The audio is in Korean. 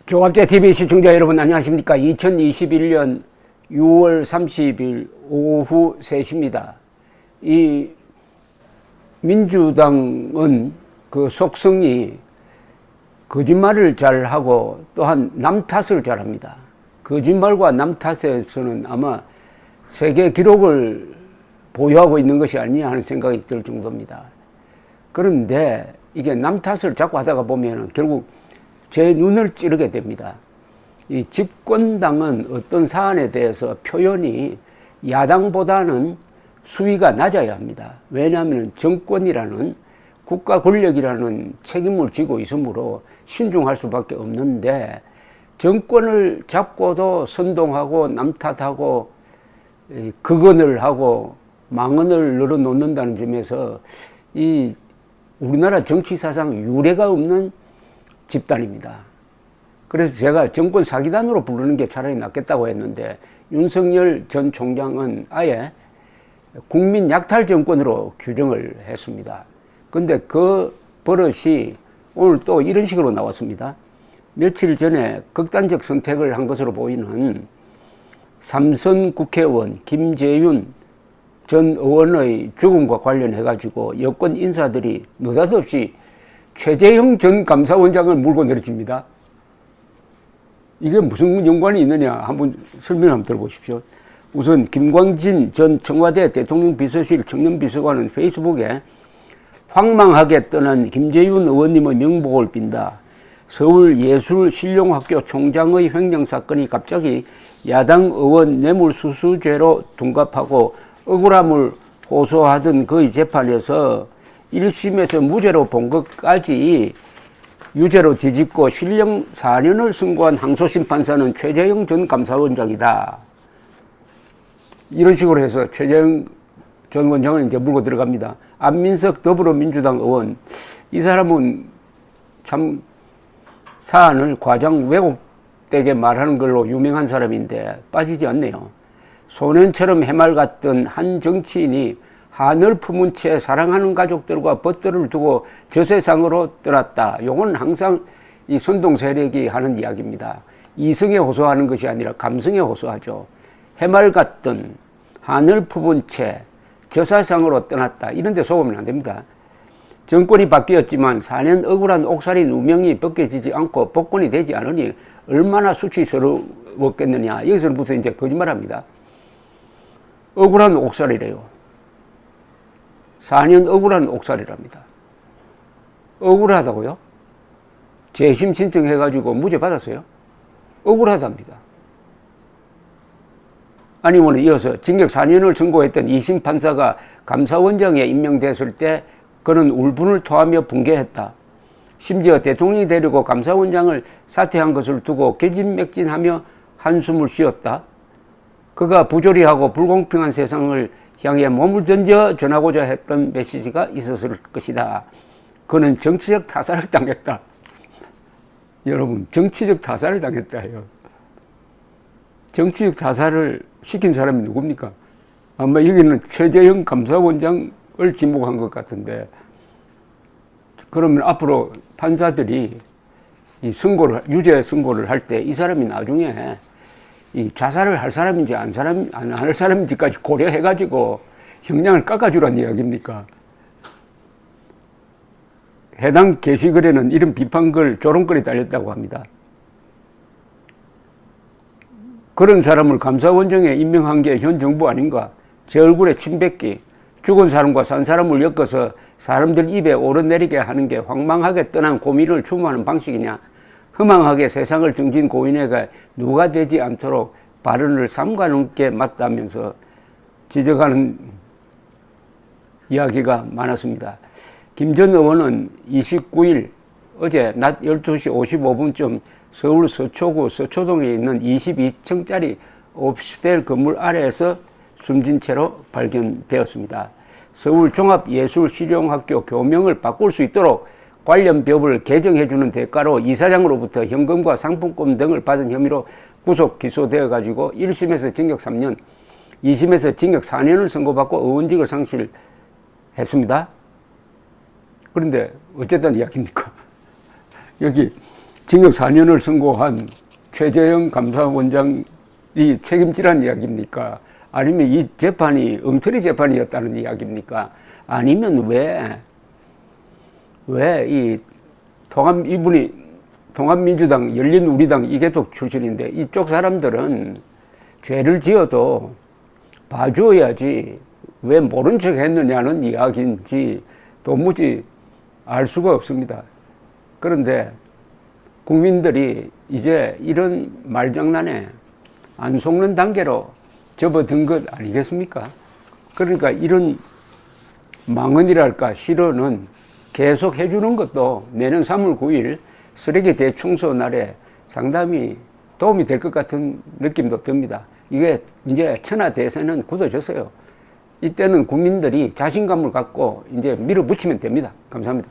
조갑제TV 시청자 여러분 안녕하십니까. 2021년 6월 30일 오후 3시입니다. 이 민주당은 그 속성이 거짓말을 잘하고 또한 남 탓을 잘합니다. 거짓말과 남 탓에서는 아마 세계 기록을 보유하고 있는 것이 아니냐 하는 생각이 들 정도입니다. 그런데 이게 남 탓을 자꾸 하다가 보면 결국 제 눈을 찌르게 됩니다. 이 집권당은 어떤 사안에 대해서 표현이 야당보다는 수위가 낮아야 합니다. 왜냐하면 정권이라는 국가 권력이라는 책임을 지고 있으므로 신중할 수밖에 없는데, 정권을 잡고도 선동하고 남탓하고 극언을 하고 망언을 늘어놓는다는 점에서 이 우리나라 정치 사상 유례가 없는 집단입니다. 그래서 제가 정권 사기단으로 부르는 게 차라리 낫겠다고 했는데, 윤석열 전 총장은 아예 국민 약탈 정권으로 규정을 했습니다. 근데 그 버릇이 오늘 또 이런 식으로 나왔습니다. 며칠 전에 극단적 선택을 한 것으로 보이는 삼선 국회의원 김재윤 전 의원의 죽음과 관련해가지고 여권 인사들이 느닷없이 최재형 전 감사원장을 물고 내려집니다. 이게 무슨 연관이 있느냐 한번 설명 한번 들어보십시오. 우선 김광진 전 청와대 대통령 비서실 청년비서관은 페이스북에 황망하게 떠난 김재윤 의원님의 명복을 빈다. 서울예술실용학교 총장의 횡령사건이 갑자기 야당 의원 뇌물수수죄로 둔갑하고 억울함을 호소하던 그의 재판에서 1심에서 무죄로 본 것까지 유죄로 뒤집고 실형 4년을 선고한 항소심 판사는 최재형 전 감사원장이다. 이런 식으로 해서 최재형 전 원장을 이제 물고 들어갑니다. 안민석 더불어민주당 의원, 이 사람은 참 사안을 과장 왜곡되게 말하는 걸로 유명한 사람인데 빠지지 않네요. 소년처럼 해맑았던 한 정치인이 한을 품은 채 사랑하는 가족들과 벗들을 두고 저 세상으로 떠났다. 요건 항상 이 선동 세력이 하는 이야기입니다. 이성에 호소하는 것이 아니라 감성에 호소하죠. 해맑았던 한을 품은 채 저 세상으로 떠났다. 이런 데 속으면 안 됩니다. 정권이 바뀌었지만 4년 억울한 옥살이 누명이 벗겨지지 않고 복권이 되지 않으니 얼마나 수치스러웠겠느냐. 여기서부터 이제 거짓말합니다. 억울한 옥살이래요. 4년 억울한 옥살이랍니다. 억울하다고요? 재심 신청해가지고 무죄 받았어요? 억울하답니다. 아니면 이어서 징역 4년을 선고했던 2심 판사가 감사원장에 임명됐을 때 그는 울분을 토하며 붕괴했다. 심지어 대통령이 데리고 감사원장을 사퇴한 것을 두고 계진맥진하며 한숨을 쉬었다. 그가 부조리하고 불공평한 세상을 향해 몸을 던져 전하고자 했던 메시지가 있었을 것이다. 그는 정치적 타살을 당했다. 여러분, 정치적 타살을 당했다요. 정치적 타살을 시킨 사람이 누굽니까? 아마 여기는 최재형 감사원장을 지목한 것 같은데, 그러면 앞으로 판사들이 이 유죄 선고를 할 때 이 사람이 나중에 이 자살을 할 사람인지 안 할 사람인지까지 고려해가지고 형량을 깎아주라는 이야기입니까? 해당 게시글에는 이런 비판글, 조롱글이 달렸다고 합니다. 그런 사람을 감사원장에 임명한 게 현 정부 아닌가? 제 얼굴에 침 뱉기, 죽은 사람과 산 사람을 엮어서 사람들 입에 오르내리게 하는 게 황망하게 떠난 고민을 추모하는 방식이냐? 허망하게 세상을 등진 고인에게 누가 되지 않도록 발언을 삼가넘게 맞다면서 지적하는 이야기가 많았습니다. 김 전 의원은 29일 어제 낮 12시 55분쯤 서울 서초구 서초동에 있는 22층짜리 오피스텔 건물 아래에서 숨진 채로 발견되었습니다. 서울종합예술실용학교 교명을 바꿀 수 있도록 관련 법을 개정해주는 대가로 이사장으로부터 현금과 상품권 등을 받은 혐의로 구속 기소되어 가지고 1심에서 징역 3년, 2심에서 징역 4년을 선고받고 의원직을 상실했습니다. 그런데 어쨌든 이야기입니까? 여기 징역 4년을 선고한 최재형 감사원장이 책임지란 이야기입니까? 아니면 이 재판이 엉터리 재판이었다는 이야기입니까? 아니면 왜 이분이 통합민주당, 열린우리당 이개독 출신인데 이쪽 사람들은 죄를 지어도 봐줘야지 왜 모른 척 했느냐는 이야기인지 도무지 알 수가 없습니다. 그런데 국민들이 이제 이런 말장난에 안 속는 단계로 접어든 것 아니겠습니까? 그러니까 이런 망언이랄까 실언은 계속 해주는 것도 내년 3월 9일 쓰레기 대청소 날에 상당히 도움이 될 것 같은 느낌도 듭니다. 이게 이제 천하대세는 굳어졌어요. 이때는 국민들이 자신감을 갖고 이제 밀어붙이면 됩니다. 감사합니다.